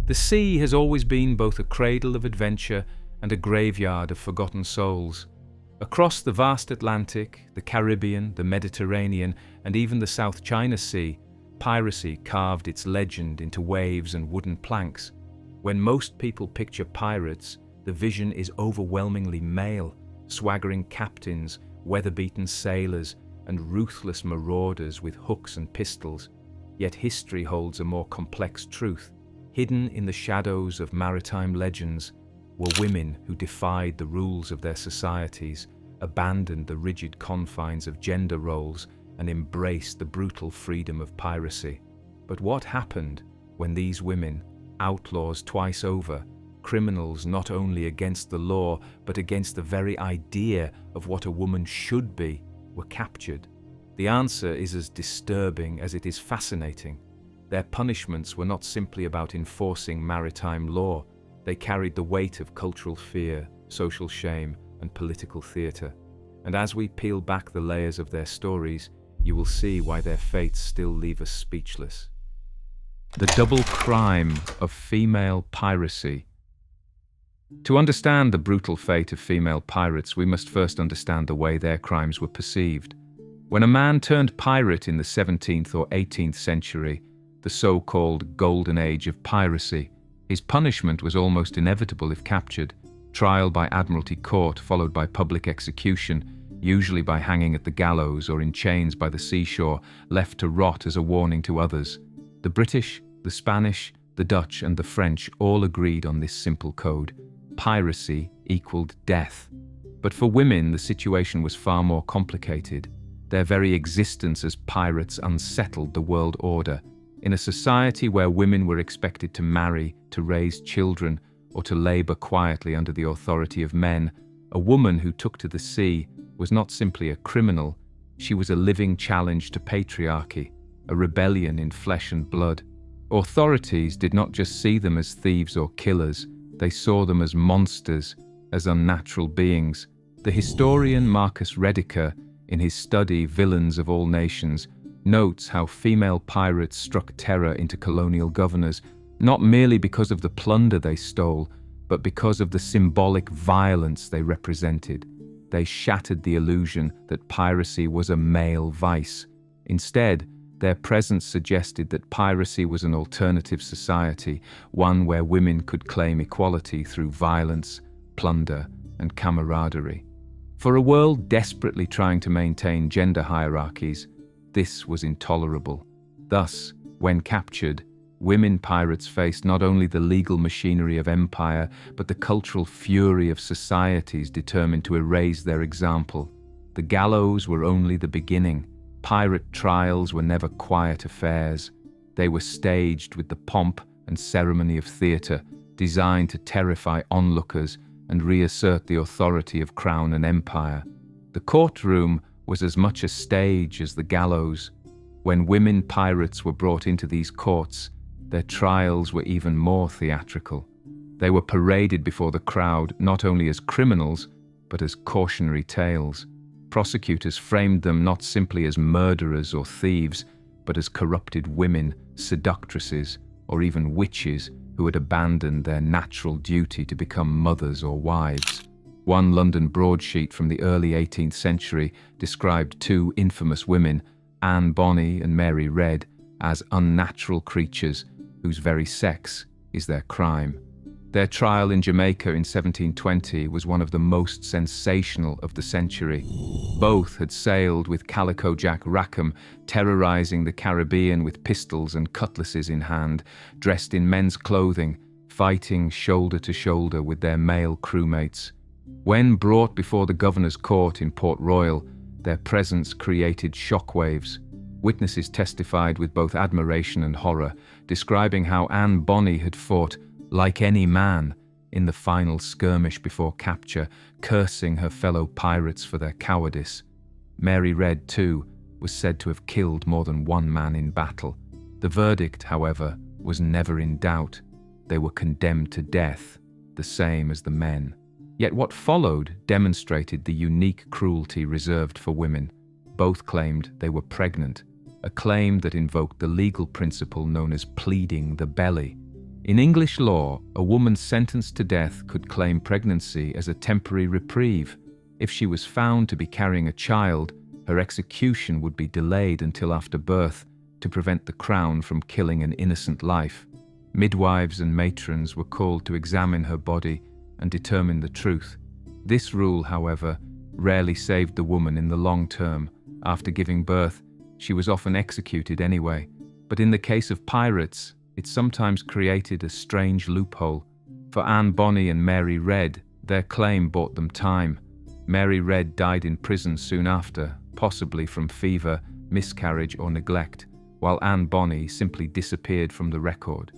The sea has always been both a cradle of adventure and a graveyard of forgotten souls. Across the vast Atlantic, the Caribbean, the Mediterranean, and even the South China Sea, piracy carved its legend into waves and wooden planks. When most people picture pirates, the vision is overwhelmingly male, swaggering captains, weather-beaten sailors, and ruthless marauders with hooks and pistols. Yet history holds a more complex truth. Hidden in the shadows of maritime legends were women who defied the rules of their societies, abandoned the rigid confines of gender roles, and embraced the brutal freedom of piracy. But what happened when these women, outlaws twice over, criminals not only against the law but against the very idea of what a woman should be, were captured? The answer is as disturbing as it is fascinating. Their punishments were not simply about enforcing maritime law. They carried the weight of cultural fear, social shame, and political theatre. And as we peel back the layers of their stories, you will see why their fates still leave us speechless. The double crime of female piracy. To understand the brutal fate of female pirates, we must first understand the way their crimes were perceived. When a man turned pirate in the 17th or 18th century, the so-called Golden Age of piracy, his punishment was almost inevitable if captured: trial by Admiralty Court followed by public execution, usually by hanging at the gallows or in chains by the seashore, left to rot as a warning to others. The British, the Spanish, the Dutch and the French all agreed on this simple code. Piracy equaled death. But for women, the situation was far more complicated. Their very existence as pirates unsettled the world order. In a society where women were expected to marry, to raise children, or to labor quietly under the authority of men, a woman who took to the sea was not simply a criminal, she was a living challenge to patriarchy, a rebellion in flesh and blood. Authorities did not just see them as thieves or killers, they saw them as monsters, as unnatural beings. The historian Marcus Rediker, in his study Villains of All Nations, notes how female pirates struck terror into colonial governors, not merely because of the plunder they stole, but because of the symbolic violence they represented. They shattered the illusion that piracy was a male vice. Instead, their presence suggested that piracy was an alternative society, one where women could claim equality through violence, plunder, and camaraderie. For a world desperately trying to maintain gender hierarchies, this was intolerable. Thus, when captured, women pirates faced not only the legal machinery of empire, but the cultural fury of societies determined to erase their example. The gallows were only the beginning. Pirate trials were never quiet affairs. They were staged with the pomp and ceremony of theatre, designed to terrify onlookers and reassert the authority of crown and empire. The courtroom was as much a stage as the gallows. When women pirates were brought into these courts, their trials were even more theatrical. They were paraded before the crowd not only as criminals, but as cautionary tales. Prosecutors framed them not simply as murderers or thieves, but as corrupted women, seductresses, or even witches who had abandoned their natural duty to become mothers or wives. One London broadsheet from the early 18th century described two infamous women, Bonny and Mary Red, as unnatural creatures whose very sex is their crime. Their trial in Jamaica in 1720 was one of the most sensational of the century. Both had sailed with Calico Jack Rackham, terrorizing the Caribbean with pistols and cutlasses in hand, dressed in men's clothing, fighting shoulder to shoulder with their male crewmates. When brought before the governor's court in Port Royal, their presence created shockwaves. Witnesses testified with both admiration and horror, describing how Bonny had fought like any man in the final skirmish before capture, cursing her fellow pirates for their cowardice. Mary Red, too, was said to have killed more than one man in battle. The verdict, however, was never in doubt. They were condemned to death, the same as the men. Yet what followed demonstrated the unique cruelty reserved for women. Both claimed they were pregnant, a claim that invoked the legal principle known as pleading the belly. In English law, a woman sentenced to death could claim pregnancy as a temporary reprieve. If she was found to be carrying a child, her execution would be delayed until after birth to prevent the crown from killing an innocent life. Midwives and matrons were called to examine her body and determine the truth. This rule, however, rarely saved the woman in the long term. After giving birth, she was often executed anyway. But in the case of pirates, it sometimes created a strange loophole. For Anne Bonny and Mary Red, their claim bought them time. Mary Red died in prison soon after, possibly from fever, miscarriage or neglect, while Anne Bonny simply disappeared from the record.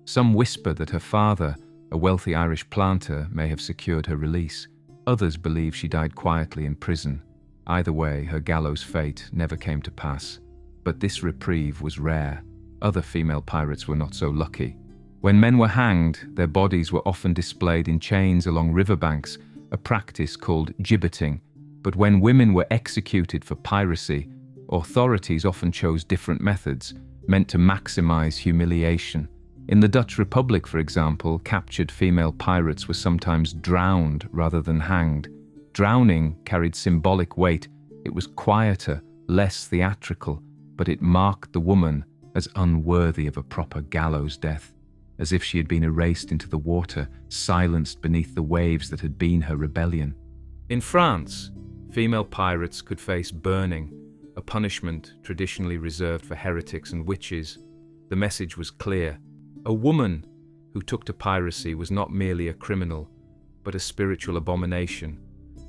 Some whisper that her father, a wealthy Irish planter, may have secured her release. Others believe she died quietly in prison. Either way, her gallows fate never came to pass. But this reprieve was rare. Other female pirates were not so lucky. When men were hanged, their bodies were often displayed in chains along riverbanks, a practice called gibbeting. But when women were executed for piracy, authorities often chose different methods, meant to maximize humiliation. In the Dutch Republic, for example, captured female pirates were sometimes drowned rather than hanged. Drowning carried symbolic weight. It was quieter, less theatrical, but it marked the woman as unworthy of a proper gallows death, as if she had been erased into the water, silenced beneath the waves that had been her rebellion. In France, female pirates could face burning, a punishment traditionally reserved for heretics and witches. The message was clear. A woman who took to piracy was not merely a criminal, but a spiritual abomination,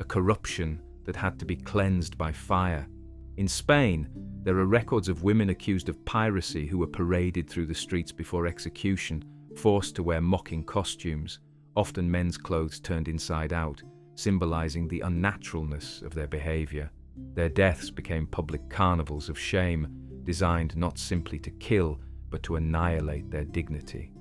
a corruption that had to be cleansed by fire. In Spain, there are records of women accused of piracy who were paraded through the streets before execution, forced to wear mocking costumes, often men's clothes turned inside out, symbolizing the unnaturalness of their behavior. Their deaths became public carnivals of shame, designed not simply to kill, but to annihilate their dignity.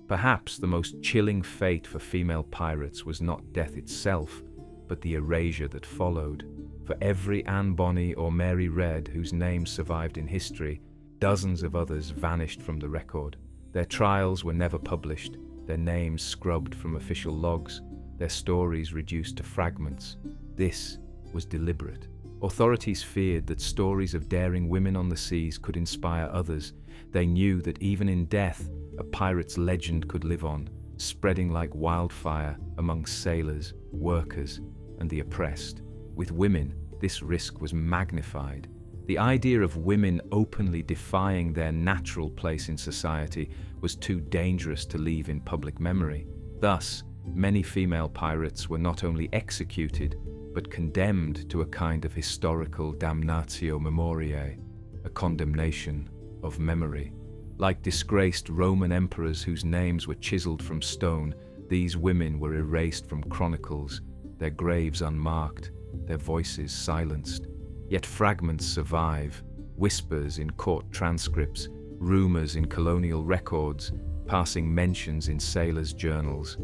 Perhaps the most chilling fate for female pirates was not death itself, but the erasure that followed. For every Anne Bonny or Mary Red whose names survived in history, dozens of others vanished from the record. Their trials were never published, their names scrubbed from official logs, their stories reduced to fragments. This was deliberate. Authorities feared that stories of daring women on the seas could inspire others. They knew that even in death, a pirate's legend could live on, spreading like wildfire among sailors, workers, and the oppressed. With women, this risk was magnified. The idea of women openly defying their natural place in society was too dangerous to leave in public memory. Thus, many female pirates were not only executed, but condemned to a kind of historical damnatio memoriae, a condemnation of memory. Like disgraced Roman emperors whose names were chiseled from stone, these women were erased from chronicles, their graves unmarked, their voices silenced. Yet fragments survive, whispers in court transcripts, rumors in colonial records, passing mentions in sailors' journals.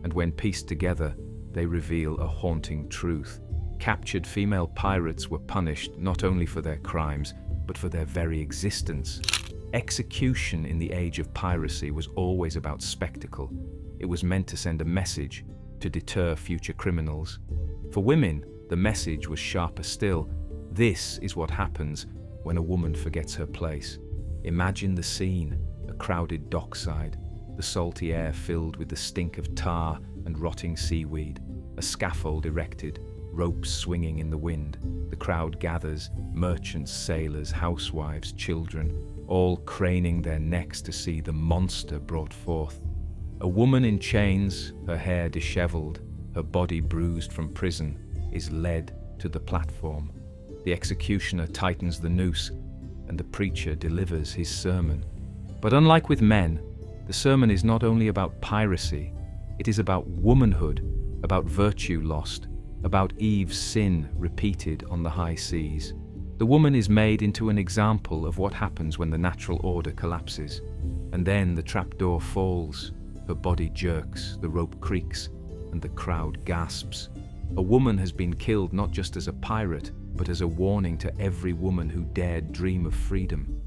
And when pieced together, they reveal a haunting truth. Captured female pirates were punished not only for their crimes, but for their very existence. Execution in the age of piracy was always about spectacle. It was meant to send a message, to deter future criminals. For women, the message was sharper still. This is what happens when a woman forgets her place. Imagine the scene, a crowded dockside, the salty air filled with the stink of tar and rotting seaweed, a scaffold erected, ropes swinging in the wind. The crowd gathers, merchants, sailors, housewives, children, all craning their necks to see the monster brought forth. A woman in chains, her hair disheveled, her body bruised from prison, is led to the platform. The executioner tightens the noose, and the preacher delivers his sermon. But unlike with men, the sermon is not only about piracy, it is about womanhood, about virtue lost, about Eve's sin repeated on the high seas. The woman is made into an example of what happens when the natural order collapses. And then the trapdoor falls, her body jerks, the rope creaks, and the crowd gasps. A woman has been killed not just as a pirate, but as a warning to every woman who dared dream of freedom.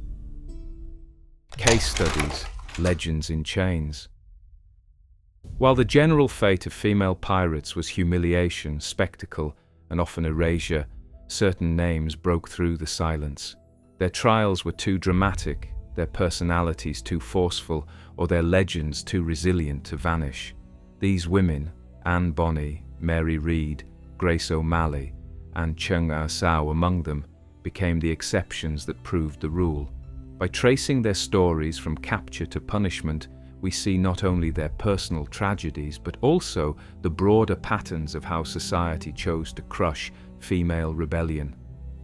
Case studies, legends in chains. While the general fate of female pirates was humiliation, spectacle, and often erasure, certain names broke through the silence. Their trials were too dramatic, their personalities too forceful, or their legends too resilient to vanish. These women, Anne Bonny, Mary Read, Grace O'Malley, and Zheng Yi Sao among them, became the exceptions that proved the rule. By tracing their stories from capture to punishment, we see not only their personal tragedies, but also the broader patterns of how society chose to crush female rebellion.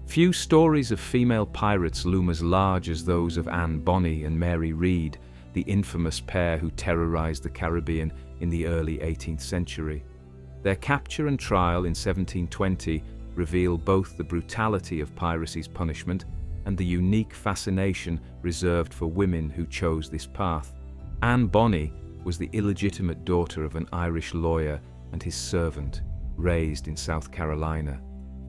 Few stories of female pirates loom as large as those of Anne Bonny and Mary Read, the infamous pair who terrorized the Caribbean in the early 18th century. Their capture and trial in 1720 reveal both the brutality of piracy's punishment and the unique fascination reserved for women who chose this path. Anne Bonny was the illegitimate daughter of an Irish lawyer and his servant, raised in South Carolina.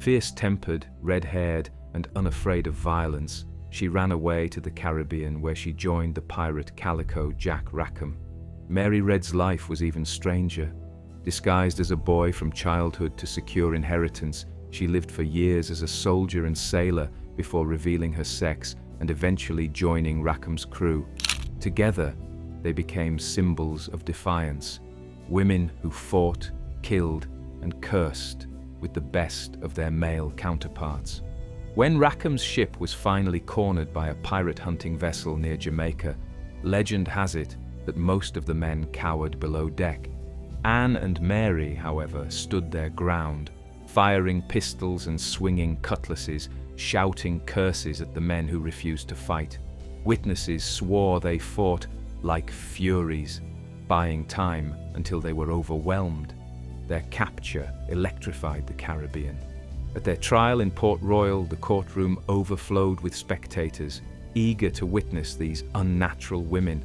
Fierce-tempered, red-haired, and unafraid of violence, she ran away to the Caribbean where she joined the pirate Calico Jack Rackham. Mary Read's life was even stranger. Disguised as a boy from childhood to secure inheritance, she lived for years as a soldier and sailor before revealing her sex and eventually joining Rackham's crew. Together, they became symbols of defiance, women who fought, killed, and cursed with the best of their male counterparts. When Rackham's ship was finally cornered by a pirate hunting vessel near Jamaica, legend has it that most of the men cowered below deck. Anne and Mary, however, stood their ground, firing pistols and swinging cutlasses, shouting curses at the men who refused to fight. Witnesses swore they fought like furies, buying time until they were overwhelmed. Their capture electrified the Caribbean. At their trial in Port Royal, the courtroom overflowed with spectators, eager to witness these unnatural women.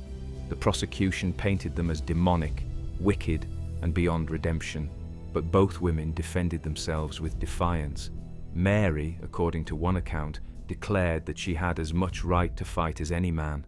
The prosecution painted them as demonic, wicked, and beyond redemption, but both women defended themselves with defiance. Mary, according to one account, declared that she had as much right to fight as any man.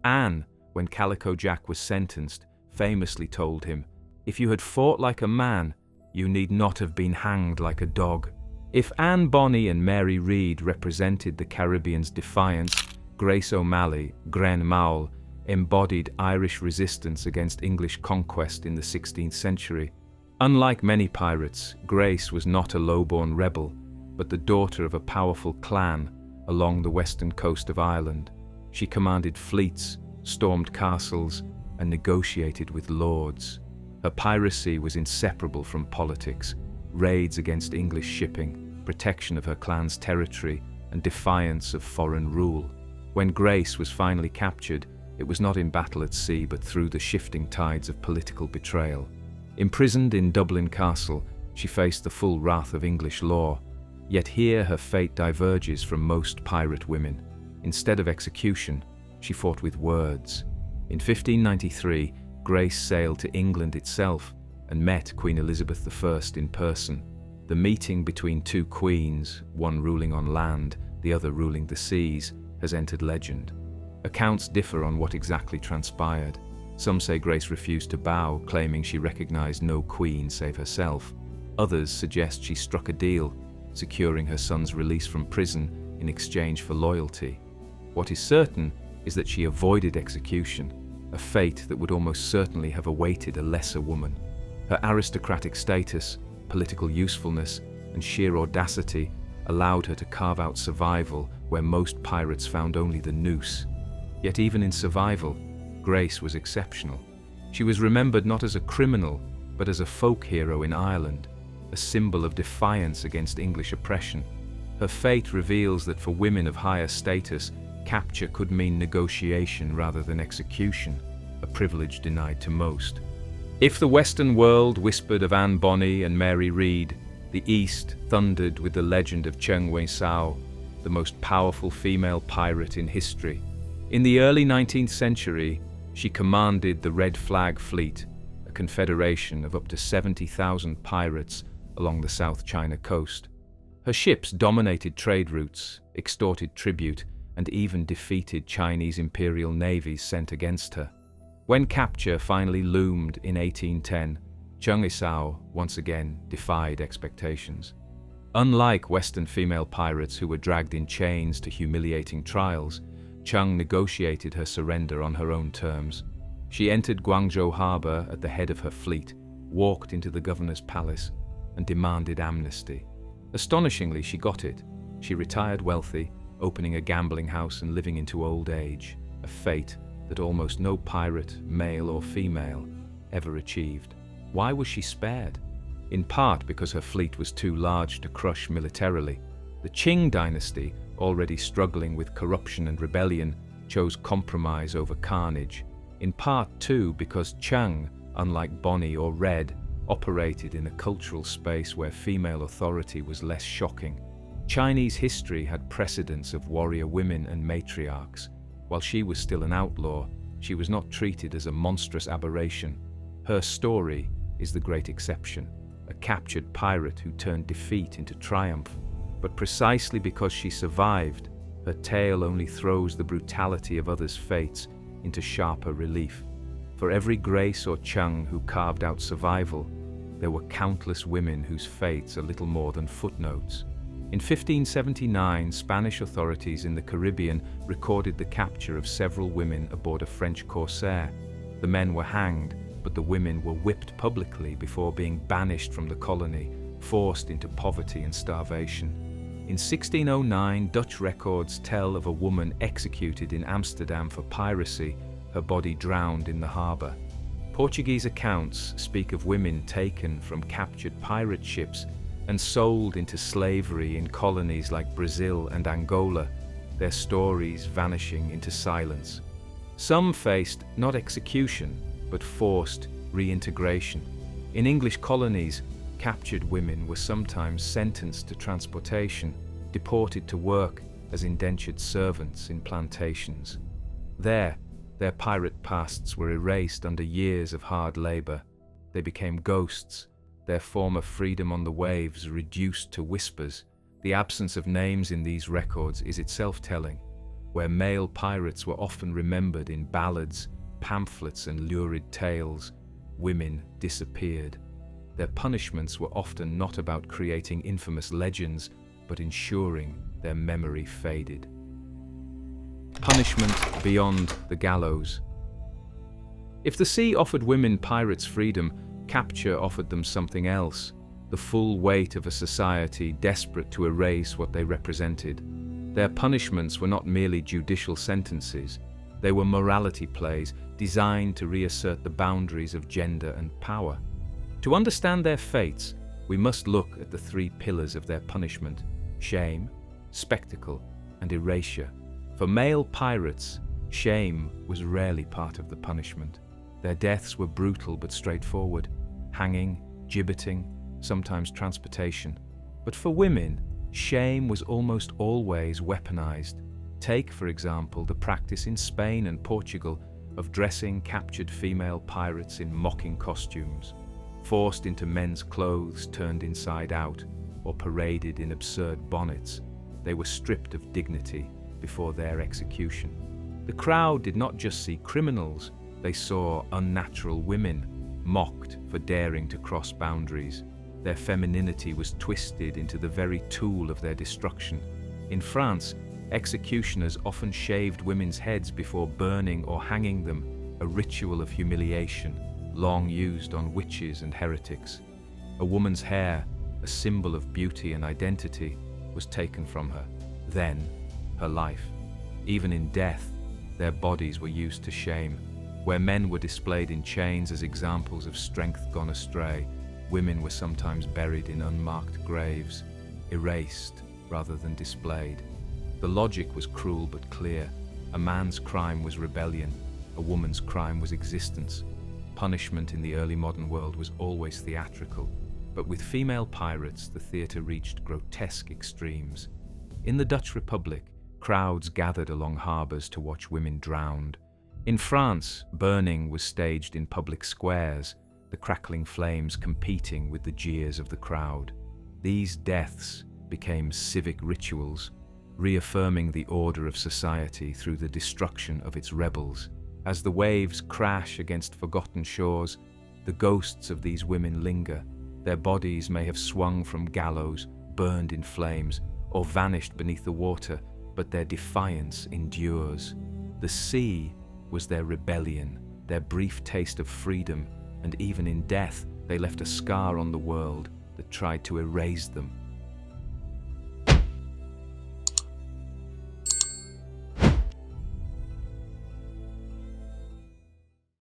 Anne, when Calico Jack was sentenced, famously told him, "If you had fought like a man, you need not have been hanged like a dog." If Anne Bonny and Mary Read represented the Caribbean's defiance, Grace O'Malley, Gren Mowell, embodied Irish resistance against English conquest in the 16th century. Unlike many pirates, Grace was not a low-born rebel, but the daughter of a powerful clan along the western coast of Ireland. She commanded fleets, stormed castles, and negotiated with lords. Her piracy was inseparable from politics, raids against English shipping, protection of her clan's territory, and defiance of foreign rule. When Grace was finally captured, it was not in battle at sea but through the shifting tides of political betrayal. Imprisoned in Dublin Castle, she faced the full wrath of English law. Yet here her fate diverges from most pirate women. Instead of execution, she fought with words. In 1593, Grace sailed to England itself and met Queen Elizabeth I in person. The meeting between two queens, one ruling on land, the other ruling the seas, has entered legend. Accounts differ on what exactly transpired. Some say Grace refused to bow, claiming she recognized no queen save herself. Others suggest she struck a deal, securing her son's release from prison in exchange for loyalty. What is certain is that she avoided execution, a fate that would almost certainly have awaited a lesser woman. Her aristocratic status, political usefulness, and sheer audacity allowed her to carve out survival where most pirates found only the noose. Yet even in survival, Grace was exceptional. She was remembered not as a criminal, but as a folk hero in Ireland, a symbol of defiance against English oppression. Her fate reveals that for women of higher status, capture could mean negotiation rather than execution, a privilege denied to most. If the Western world whispered of Anne Bonny and Mary Read, the East thundered with the legend of Zheng Yi Sao, the most powerful female pirate in history. In the early 19th century, she commanded the Red Flag Fleet, a confederation of up to 70,000 pirates along the South China coast. Her ships dominated trade routes, extorted tribute, and even defeated Chinese imperial navies sent against her. When capture finally loomed in 1810, Zheng Yi Sao once again defied expectations. Unlike Western female pirates who were dragged in chains to humiliating trials, Zheng negotiated her surrender on her own terms. She entered Guangzhou harbor at the head of her fleet, walked into the governor's palace, and demanded amnesty. Astonishingly, she got it. She retired wealthy, opening a gambling house and living into old age, a fate that almost no pirate, male or female, ever achieved. Why was she spared? In part because her fleet was too large to crush militarily. The Qing dynasty, already struggling with corruption and rebellion, chose compromise over carnage. In part too because Zheng, unlike Bonny or Red, operated in a cultural space where female authority was less shocking. Chinese history had precedents of warrior women and matriarchs. While she was still an outlaw, she was not treated as a monstrous aberration. Her story is the great exception, a captured pirate who turned defeat into triumph. But precisely because she survived, her tale only throws the brutality of others' fates into sharper relief. For every Grace or Zheng who carved out survival, there were countless women whose fates are little more than footnotes. In 1579, Spanish authorities in the Caribbean recorded the capture of several women aboard a French corsair. The men were hanged, but the women were whipped publicly before being banished from the colony, forced into poverty and starvation. In 1609, Dutch records tell of a woman executed in Amsterdam for piracy, her body drowned in the harbour. Portuguese accounts speak of women taken from captured pirate ships and sold into slavery in colonies like Brazil and Angola, their stories vanishing into silence. Some faced not execution, but forced reintegration. In English colonies, captured women were sometimes sentenced to transportation, deported to work as indentured servants in plantations. There, their pirate pasts were erased under years of hard labor. They became ghosts, their former freedom on the waves reduced to whispers. The absence of names in these records is itself telling. Where male pirates were often remembered in ballads, pamphlets and lurid tales, women disappeared. Their punishments were often not about creating infamous legends, but ensuring their memory faded. Punishment beyond the gallows. If the sea offered women pirates freedom, capture offered them something else, the full weight of a society desperate to erase what they represented. Their punishments were not merely judicial sentences, they were morality plays designed to reassert the boundaries of gender and power. To understand their fates, we must look at the three pillars of their punishment: shame, spectacle, and erasure. For male pirates, shame was rarely part of the punishment. Their deaths were brutal but straightforward: hanging, gibbeting, sometimes transportation. But for women, shame was almost always weaponized. Take, for example, the practice in Spain and Portugal of dressing captured female pirates in mocking costumes, forced into men's clothes turned inside out, or paraded in absurd bonnets. They were stripped of dignity before their execution. The crowd did not just see criminals, they saw unnatural women, mocked for daring to cross boundaries. Their femininity was twisted into the very tool of their destruction. In France, executioners often shaved women's heads before burning or hanging them, a ritual of humiliation, long used on witches and heretics. A woman's hair, a symbol of beauty and identity, was taken from her. Then, her life. Even in death, their bodies were used to shame. Where men were displayed in chains as examples of strength gone astray, women were sometimes buried in unmarked graves, erased rather than displayed. The logic was cruel but clear. A man's crime was rebellion, a woman's crime was existence. Punishment in the early modern world was always theatrical, but with female pirates the theatre reached grotesque extremes. In the Dutch Republic, crowds gathered along harbours to watch women drowned. In France, burning was staged in public squares, the crackling flames competing with the jeers of the crowd. These deaths became civic rituals, reaffirming the order of society through the destruction of its rebels. As the waves crash against forgotten shores, the ghosts of these women linger. Their bodies may have swung from gallows, burned in flames, or vanished beneath the water, but their defiance endures. The sea was their rebellion, their brief taste of freedom, and even in death they left a scar on the world that tried to erase them.